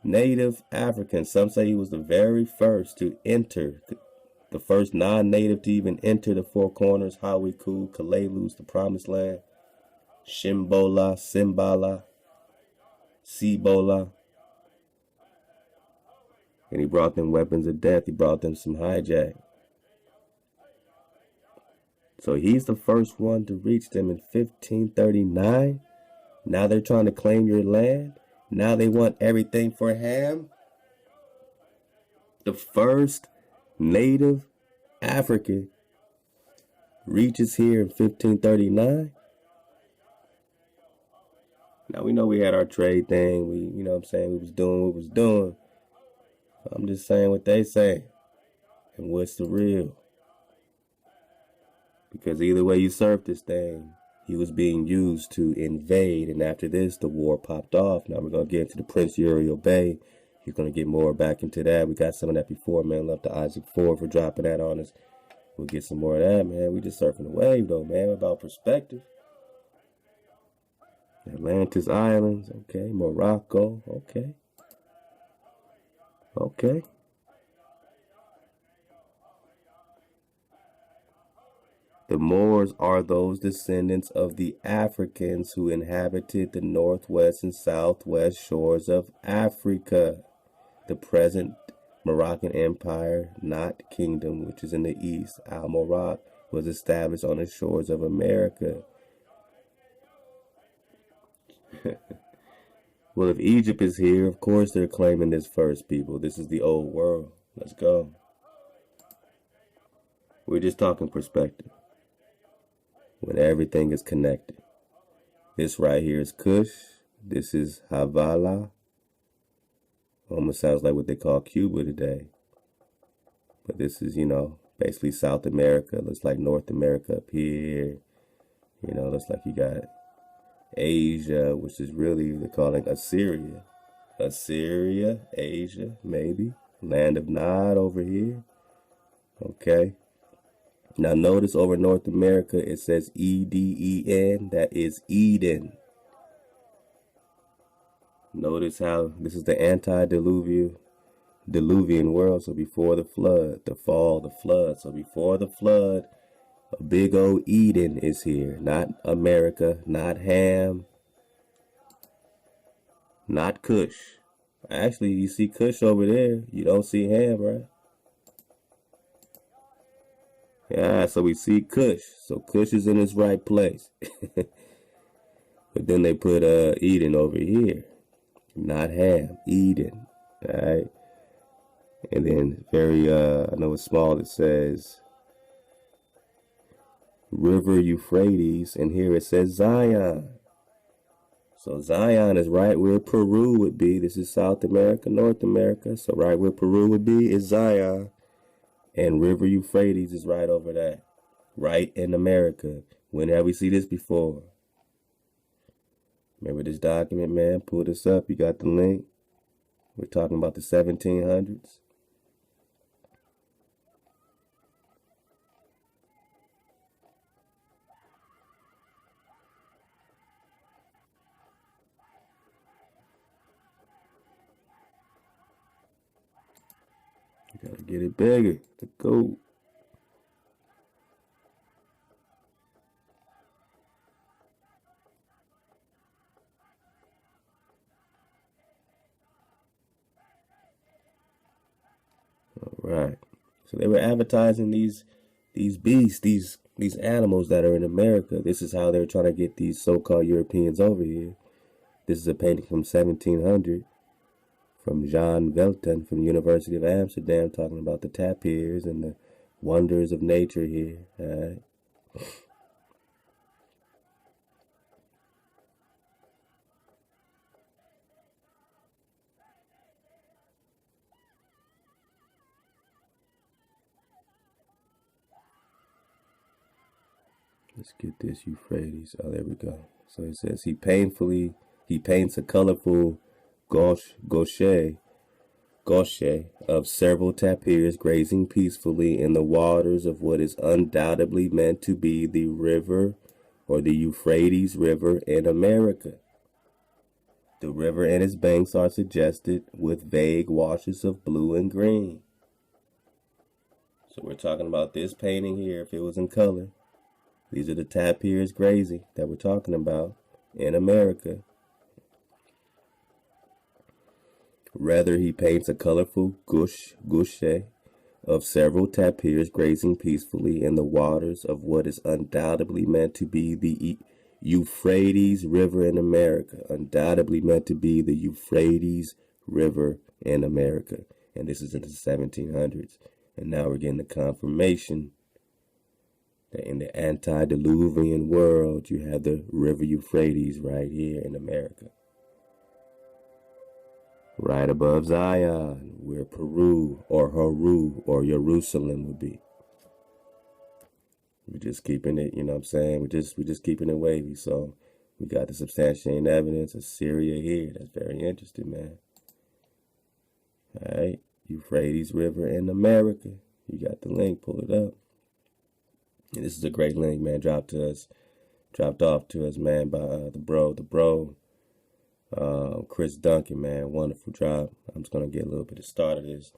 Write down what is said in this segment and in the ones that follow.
native African. Some say he was the very first to enter, the first non-native to even enter the four corners, Hawiku, Kalelus, the promised land, Shimbola, Simbala, Cibola. And he brought them weapons of death. He brought them some hijack. So he's the first one to reach them in 1539. Now they're trying to claim your land. Now they want everything for Ham. The first native African reaches here in 1539. Now we know we had our trade thing. We was doing what we was doing. I'm just saying what they say. And what's the real? Because either way you surf this thing, he was being used to invade. And after this, the war popped off. Now we're going to get into the Prince Uriel Bay. He's going to get more back into that. We got some of that before, man. Love to Isaac Ford for dropping that on us. We'll get some more of that, man. We just surfing the wave, though, man. About perspective. Atlantis Islands, okay. Morocco, okay. Okay. The Moors are those descendants of the Africans who inhabited the northwest and southwest shores of Africa. The present Moroccan Empire, not kingdom, which is in the east, Al-Morak, was established on the shores of America. Well, if Egypt is here, of course they're claiming this first, people. This is the old world. Let's go. We're just talking perspective. When everything is connected. This right here is Kush. This is HaWah. Almost sounds like what they call Cuba today. But this is, basically South America. Looks like North America up here. Looks like you got Asia, which is really, they're calling Assyria. Assyria, Asia, maybe. Land of Nod over here. Okay. Now notice over North America, it says E-D-E-N. That is Eden. Notice how this is the antediluvian world. So before the flood, the fall, the flood. So before the flood, a big old Eden is here. Not America, not Ham, not Kush. Actually, you see Kush over there. You don't see Ham, right? Yeah, so we see Kush. So Kush is in its right place. But then they put Eden over here. Not Ham, Eden. Alright. And then very I know it's small, it says River Euphrates, and here it says Zion. So Zion is right where Peru would be. This is South America, North America. So right where Peru would be is Zion. And River Euphrates is right over there. Right in America. When have we seen this before? Remember this document, man? Pull this up. You got the link. We're talking about the 1700s. You gotta get it bigger. The goat. All right. So they were advertising these beasts, these animals that are in America. This is how they're trying to get these so-called Europeans over here. This is a painting from 1700 from Jan Velten from the University of Amsterdam, talking about the tapirs and the wonders of nature here. All right. Let's get this Euphrates. Oh, there we go. So it says he paints a colorful gauche of several tapirs grazing peacefully in the waters of what is undoubtedly meant to be the river or the Euphrates River in America. The river and its banks are suggested with vague washes of blue and green. So we're talking about this painting here, if it was in color. These are the tapirs grazing that we're talking about in America. Rather, he paints a colorful gushe of several tapirs grazing peacefully in the waters of what is undoubtedly meant to be the Euphrates River in America. Undoubtedly meant to be the Euphrates River in America. And this is in the 1700s. And now we're getting the confirmation that in the antediluvian world, you have the River Euphrates right here in America. Right above Zion, where Peru or Haru or Jerusalem would be. We're just keeping it, you know what I'm saying? We're just keeping it wavy. So we got the substantiating evidence of Syria here. That's very interesting, man. All right, Euphrates River in America. You got the link, pull it up. And this is a great link, man, dropped off to us, man, by the bro, Chris Duncan, man. Wonderful drop. I'm just going to get a little bit of start of this,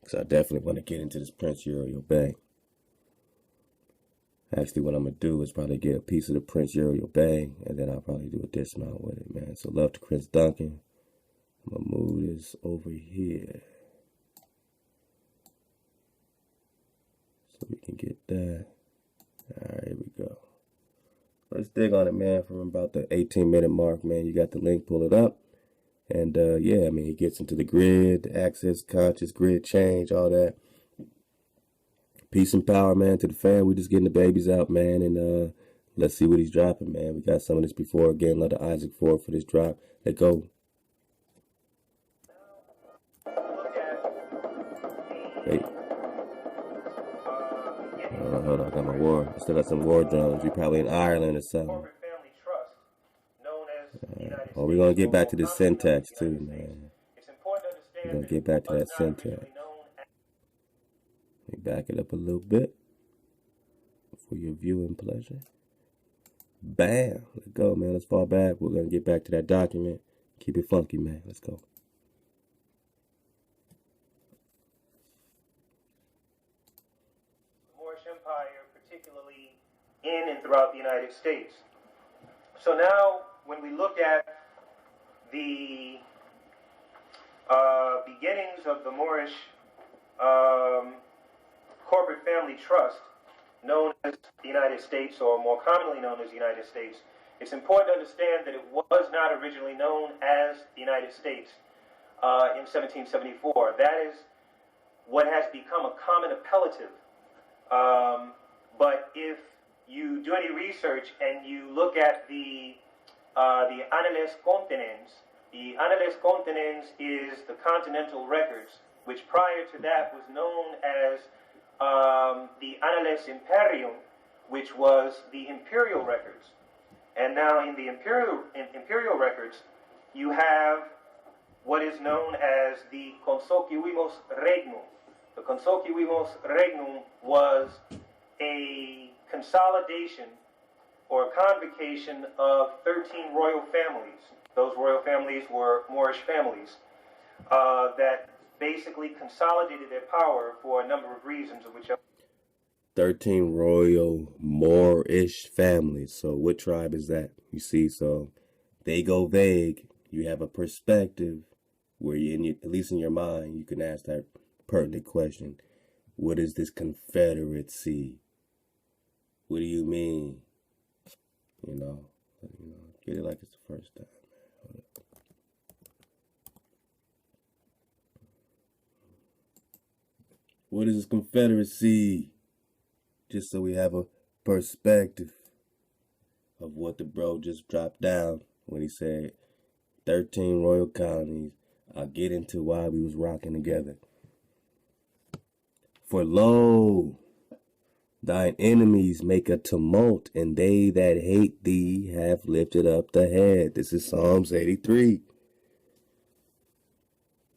because I definitely want to get into this Prince Uriel Bay. Actually, what I'm going to do is probably get a piece of the Prince Uriel Bay, and then I'll probably do a dismount with it, man. So love to Chris Duncan. I'm going to move this over here so we can get that. All right, here we go. Let's dig on it, man, from about the 18-minute mark, man. You got the link, pull it up. And, yeah, I mean, he gets into the grid, the access, conscious, grid change, all that. Peace and power, man, to the fan. We just getting the babies out, man, and let's see what he's dropping, man. We got some of this before. Again, love to Isaac Ford for this drop. Let go. Hey. Hold on, I got my war. I still got some war drums. We probably in Ireland or something. Oh, we're going to get back to this syntax, too, man. We're going to get back to that syntax. Let me back it up a little bit for your viewing pleasure. Bam! Let's go, man. Let's fall back. We're going to get back to that document. Keep it funky, man. Let's go. Moorish Empire, particularly in and throughout the United States. So now, when we look at the beginnings of the Moorish corporate family trust, known as the United States, or more commonly known as the United States, it's important to understand that it was not originally known as the United States in 1774. That is what has become a common appellative. But if you do any research and you look at the Annales Continens, the Annales Continens is the Continental Records, which prior to that was known as the Annales Imperium, which was the Imperial Records. And now in the Imperial Records, you have what is known as the Consociuimus Regnum. The Consociuimus Regnum was a consolidation or a convocation of 13 royal families. Those royal families were Moorish families that basically consolidated their power for a number of reasons, of which 13 royal Moorish families. So what tribe is that? You see, so they go vague. You have a perspective where you, at least in your mind, you can ask that pertinent question. What is this Confederacy? What do you mean? You know, get it like it's the first time, man. What is this Confederacy? Just so we have a perspective of what the bro just dropped down when he said 13 royal colonies. I'll get into why we was rocking together. For lo, thine enemies make a tumult, and they that hate thee have lifted up the head. This is Psalms 83.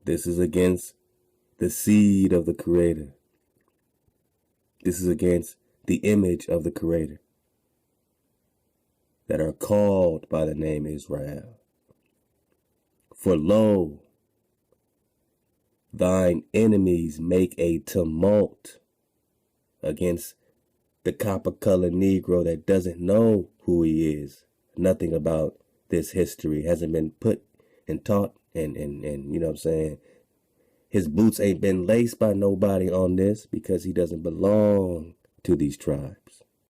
This is against the seed of the Creator. This is against the image of the Creator that are called by the name Israel. For lo, thine enemies make a tumult against the copper-colored Negro that doesn't know who he is. Nothing about this history hasn't been put and taught, and you know what I'm saying? His boots ain't been laced by nobody on this because he doesn't belong to these tribes.